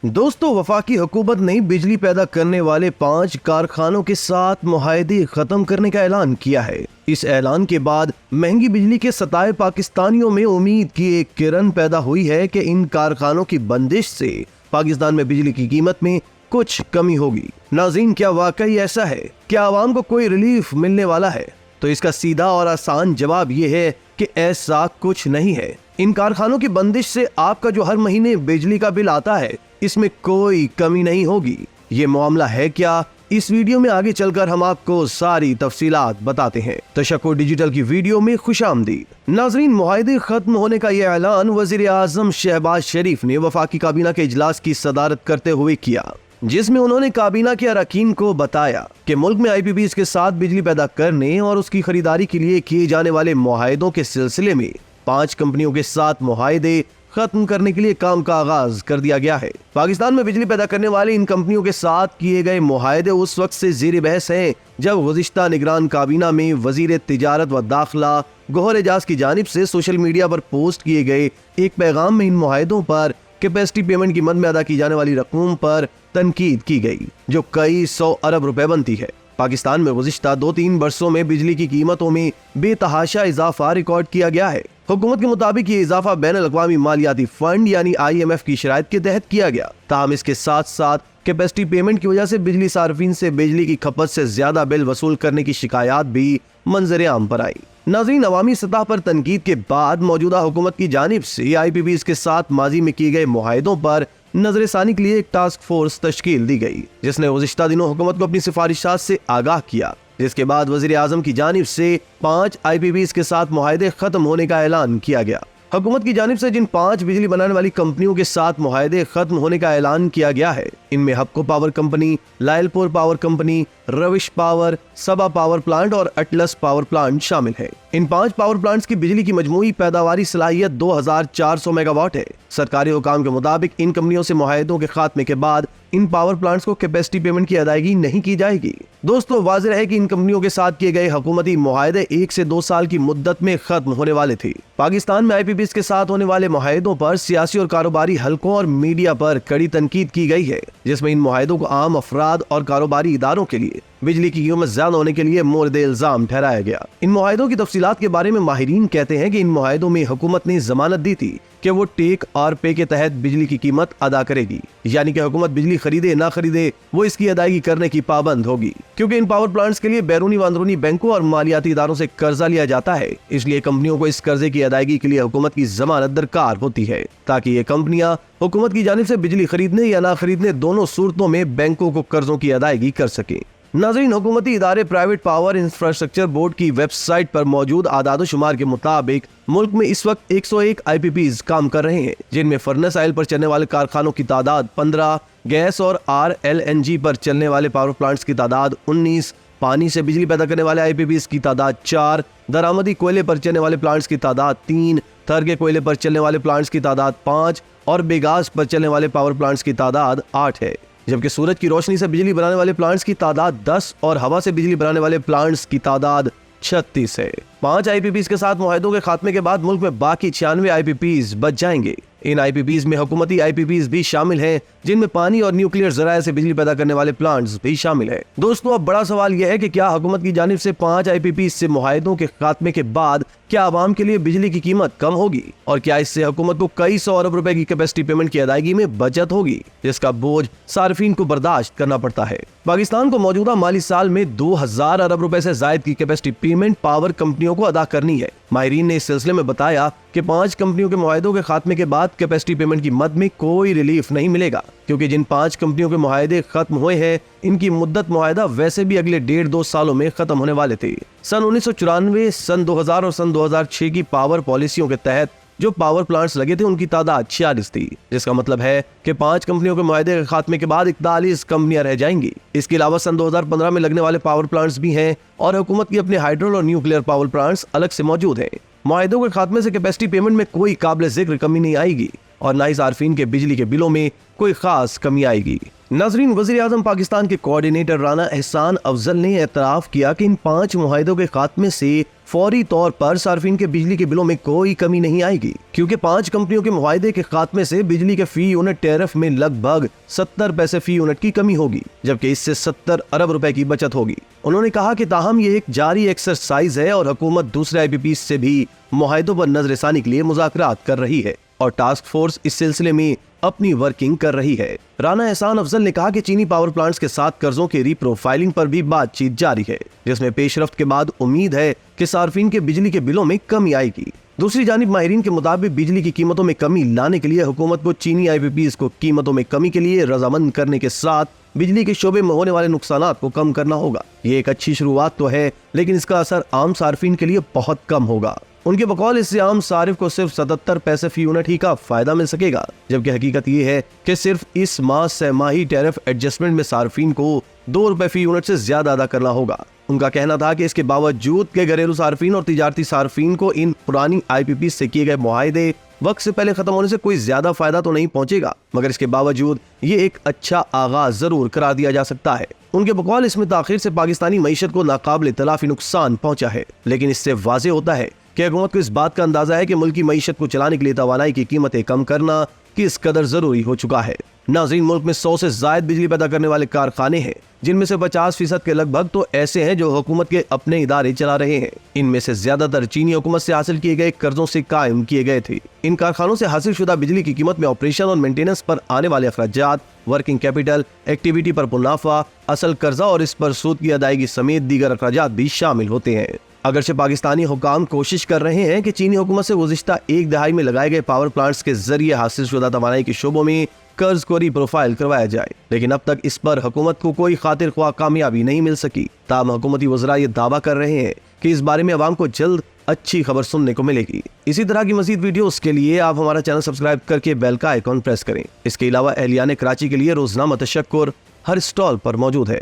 दोस्तों, वफाकी हुकूमत ने बिजली पैदा करने वाले 5 कारखानों के साथ मुआहदे खत्म करने का ऐलान किया है। इस ऐलान के बाद महंगी बिजली के सताए पाकिस्तानियों में उम्मीद की एक किरण पैदा हुई है कि इन कारखानों की बंदिश से पाकिस्तान में बिजली की कीमत में कुछ कमी होगी। नाज़रीन, क्या वाकई ऐसा है? क्या आवाम को कोई रिलीफ मिलने वाला है? तो इसका सीधा और आसान जवाब ये है कि ऐसा कुछ नहीं है। इन कारखानों की बंदिश से आपका जो हर महीने बिजली का बिल आता है, इसमें कोई कमी नहीं होगी। ये मामला है क्या? इस वीडियो में आगे चलकर हम आपको सारी तफसीलात बताते हैं। तशक्कुर डिजिटल की वीडियो में खुशामदीद। नाज़रीन, मुआहदे खत्म होने का यह ऐलान वज़ीर आज़म शहबाज शरीफ ने वफाकी काबीना के इजलास की सदारत करते हुए किया, जिसमें उन्होंने काबीना के अरकान को बताया कि मुल्क में IPPs के साथ बिजली पैदा करने और उसकी खरीदारी के लिए किए जाने वाले मुआहदों के सिलसिले में 5 कंपनियों के साथ मुआहदे खत्म करने के लिए काम का आगाज कर दिया गया है। पाकिस्तान में बिजली पैदा करने वाली इन कंपनियों के साथ किए गए मुआहदे उस वक्त से ज़ेर बहस हैं जब गुज़िश्ता निगरान काबीना में वज़ीर तिजारत व दाखिला गौहर एजाज की जानिब से सोशल मीडिया पर पोस्ट किए गए एक पैगाम में इन मुआहदों पर कैपेसिटी पेमेंट की मद में अदा की जाने वाली रकूम पर तनकीद की गई, जो कई 100 अरब रुपए बनती है। पाकिस्तान में गुज़िश्ता 2-3 वर्षों में बिजली की कीमतों में बेतहाशा इजाफा रिकॉर्ड किया गया है। हुकूमत के मुताबिक ये इजाफा बैनुल-अक़वामी मालियाती फंड यानी IMF की शराइत के तहत किया गया। ताहम इसके साथ साथ कैपेसिटी पेमेंट की वजह से बिजली सार्फिन से बिजली की खपत से ज्यादा बिल वसूल करने की शिकायत भी मंजर आम पर आई। नाज़रीन, अवामी सतह पर तनकीद के बाद मौजूदा हुकूमत की जानिब से IPPs के साथ माजी में किए गए मुआहदों पर नजरसानी के लिए एक टास्क फोर्स तश्कील दी गई, जिसने गुज़िश्ता दिनों हुकूमत को अपनी सिफारिशात से आगाह किया, जिसके बाद वज़ीर आज़म की जानिब से 5 IPPs के साथ मुआहदे खत्म होने का ऐलान किया गया। हुकूमत की जानिब से जिन 5 बिजली बनाने वाली कंपनियों के साथ मुआहदे खत्म होने का ऐलान किया गया है, इनमें Hubco power company, Lyallpur power company, Rousch power, Saba power plant और अटलस पावर प्लांट शामिल है। इन 5 पावर प्लांट्स की बिजली की मजमूई पैदावारी सलाहियत 2400 मेगावाट है। सरकारी हुकाम के मुताबिक इन कंपनियों से मुआहदों के खात्मे के बाद इन पावर प्लांट्स को कैपेसिटी पेमेंट की अदायगी नहीं की जाएगी। दोस्तों, वाज़ेह है कि इन कंपनियों के साथ किए गए हुकूमती मुआहदे 1 से 2 साल की मुद्दत में खत्म होने वाले थे। पाकिस्तान में IPPs के साथ होने वाले मुआहदों पर सियासी और कारोबारी हलकों और मीडिया पर कड़ी तनकीद की गई है, जिसमें इन मुआहदों को आम अफराद और कारोबारी इदारों के लिए बिजली की कीमत ज्यादा होने के लिए मोर्द इल्जाम ठहराया गया। इन मुआहदों की तफसीलात के बारे में माहिरीन कहते हैं कि इन मुआहदों में हुकूमत ने जमानत दी थी कि वो टेक और पे के तहत बिजली की कीमत अदा करेगी, यानी कि हुकूमत बिजली खरीदे ना खरीदे वो इसकी अदायगी करने की पाबंद होगी। क्योंकि इन पावर प्लांट्स के लिए बैरूनी व अंदरूनी बैंकों और मालियाती इदारों से कर्जा लिया जाता है, इसलिए कंपनियों को इस कर्जे की अदायगी के लिए हुकूमत की जमानत दरकार होती है, ताकि ये कंपनियां हुकूमत की जानिब से बिजली खरीदने या ना खरीदने दोनों सूरतों में बैंकों को कर्जों की अदायगी कर सके। नाज़रीन, हुकूमती इदारे प्राइवेट पावर इंफ्रास्ट्रक्चर बोर्ड की वेबसाइट पर मौजूद आदाद शुमार के मुताबिक मुल्क में इस वक्त 101 IPPs काम कर रहे हैं, जिनमें फर्नेस ऑयल पर चलने वाले कारखानों की तादाद 15, गैस और RLNG पर चलने वाले पावर प्लांट्स की तादाद 19, पानी से बिजली पैदा करने वाले IPPs की तादाद 4, दरामदी कोयले पर चलने वाले प्लांट्स की तादाद 3, थर कोयले पर चलने वाले प्लांट्स की तादाद 5 और बेगास पर चलने वाले पावर प्लांट्स की तादाद 8 है। जबकि सूरज की रोशनी से बिजली बनाने वाले प्लांट्स की तादाद 10 और हवा से बिजली बनाने वाले प्लांट्स की तादाद 36 है। 5 IPPs के साथ मुआहदों के खात्मे के बाद मुल्क में बाकी 96 IPPs बच जाएंगे। इन IPPs में हुकूमती IPPs भी शामिल हैं, जिनमें पानी और न्यूक्लियर जराये से बिजली पैदा करने वाले प्लांट्स भी शामिल हैं। दोस्तों, अब बड़ा सवाल यह है कि क्या हुकूमत की जानिब से 5 IPPs से मुआहदों के खात्मे के बाद क्या आवाम के लिए बिजली की कीमत कम होगी, और क्या इससे हुकूमत को कई 100 अरब रुपए की कैपेसिटी पेमेंट की अदायगी में बचत होगी, जिसका बोझ सार्फिन को बर्दाश्त करना पड़ता है। पाकिस्तान को मौजूदा माली साल में 2000 अरब रुपए से जायद की कैपेसिटी पेमेंट पावर कंपनियों को अदा करनी है। माहिरीन ने इस सिलसिले में बताया कि 5 कंपनियों के मुआहदों के खात्मे के बाद कैपेसिटी पेमेंट की मद में कोई रिलीफ नहीं मिलेगा, क्योंकि जिन 5 कंपनियों के मुआहदे खत्म हुए हैं, इनकी मुद्दत मुआहदा वैसे भी अगले 1.5-2 सालों में खत्म होने वाले थे। सन 1994, सन 2000 और सन 2006 की पावर पॉलिसियों के तहत जो पावर प्लांट्स लगे थे उनकी तादाद 46 थी, जिसका मतलब है कि 5 कंपनियों के मुआहदे के खात्मे के बाद 41 कंपनियां रह जाएंगी। इसके अलावा सन 2015 में लगने वाले पावर प्लांट्स भी हैं और हुकूमत की अपने हाइड्रो और न्यूक्लियर पावर प्लांट्स अलग से मौजूद हैं। मुआहदों के खात्मे से कैपेसिटी पेमेंट में कोई काबिल जिक्र कमी नहीं आएगी और ना ही सार्फिन के बिजली के बिलों में कोई खास कमी आएगी। नाजरीन, वज़ीर आज़म पाकिस्तान के कोऑर्डिनेटर राना एहसान अफजल ने एतराफ़ किया कि इन 5 मुआहिदों के खात्मे से फौरी तौर पर सार्फिन के बिजली के बिलों में कोई कमी नहीं आएगी, क्योंकि 5 कंपनियों के मुआहिदे के खात्मे से बिजली के फी यूनिट टैरिफ में लगभग 70 पैसे फी यूनिट की कमी होगी, जबकि इससे 70 अरब रुपए की बचत होगी। उन्होंने कहा कि ताहम ये एक जारी एक्सरसाइज है और हुकूमत दूसरे IPPs से भी मुआहिदों पर नजरसानी के लिए मुज़ाकरात कर रही है और टास्क फोर्स इस सिलसिले में अपनी वर्किंग कर रही है। राना एहसान अफजल ने कहा कि चीनी पावर प्लांट्स के साथ कर्जों के रीप्रोफाइलिंग पर भी बातचीत जारी है, जिसमें पेशरफ्त के बाद उम्मीद है कि सार्फिन के बिजली के बिलों में कमी आएगी। दूसरी जानिब माहिरीन के मुताबिक बिजली की कीमतों में कमी लाने के लिए हुकूमत को चीनी IPPs को कीमतों में कमी के लिए रजामंद करने के साथ बिजली के शोबे में होने वाले नुकसानात को कम करना होगा। ये एक अच्छी शुरुआत तो है, लेकिन इसका असर आम सार्फिन के लिए बहुत कम होगा। उनके बकौल इससे आम सारिफ को सिर्फ 77 पैसे फी यूनिट ही का फायदा मिल सकेगा, जबकि हकीकत ये है कि सिर्फ इस माह सहमाही टैरिफ एडजस्टमेंट में सार्फिन को 2 रुपए फी यूनिट से ज्यादा अदा करना होगा। उनका कहना था कि इसके बावजूद के घरेलू सार्फिन और तिजारती सार्फिन को इन पुरानी IPPs से किए गए मुआहिदे वक्त से पहले खत्म होने से कोई ज्यादा फायदा तो नहीं पहुंचेगा, मगर इसके बावजूद ये एक अच्छा आगाज जरूर करार दिया जा सकता है। उनके बकौल इसमें ताखिर से पाकिस्तानी मईशत को नाकाबिल तलाफी नुकसान पहुंचा है, लेकिन इससे वाज़ेह होता है कि हुकूमत को इस बात का अंदाजा है कि मुल्की मईशत को चलाने के लिए तवानाई की कीमतें कम करना किस कदर जरूरी हो चुका है। नाज़रीन, मुल्क में 100 से ज्यादा बिजली पैदा करने वाले कारखाने हैं, जिनमें से 50% के लगभग तो ऐसे हैं जो हुकूमत के अपने इदारे चला रहे हैं। इनमें से ज्यादातर चीनी हुकूमत से हासिल किए गए कर्जों से कायम किए गए थे। इन कारखानों से हासिल शुदा बिजली की कीमत में ऑपरेशन और मेंटेनेंस पर आने वाले अखराजात, वर्किंग कैपिटल, एक्टिविटी पर मुनाफा, असल कर्जा और इस पर सूद की अदायगी समेत दीगर अखराजात भी शामिल होते हैं। अगरचे पाकिस्तानी हुकाम कोशिश कर रहे हैं कि चीनी हुकूमत से गुज़िश्ता एक दहाई में लगाए गए पावर प्लांट्स के जरिए हासिल शुदा तवानाई के शोबों में कर्ज को रीप्रोफाइल करवाया जाए, लेकिन अब तक इस पर हुकूमत को कोई खातिर ख्वाह कामयाबी नहीं मिल सकी। ताहम हुकूमती वज़रा ये दावा कर रहे हैं कि इस बारे में अवाम को जल्द अच्छी खबर सुनने को मिलेगी। इसी तरह की मज़ीद वीडियोस के लिए आप हमारा चैनल सब्सक्राइब करके बेल का आइकॉन प्रेस करें। इसके अलावा अहलियाने कराची के लिए रोजनामा तशक्कुर हर स्टॉल पर मौजूद है।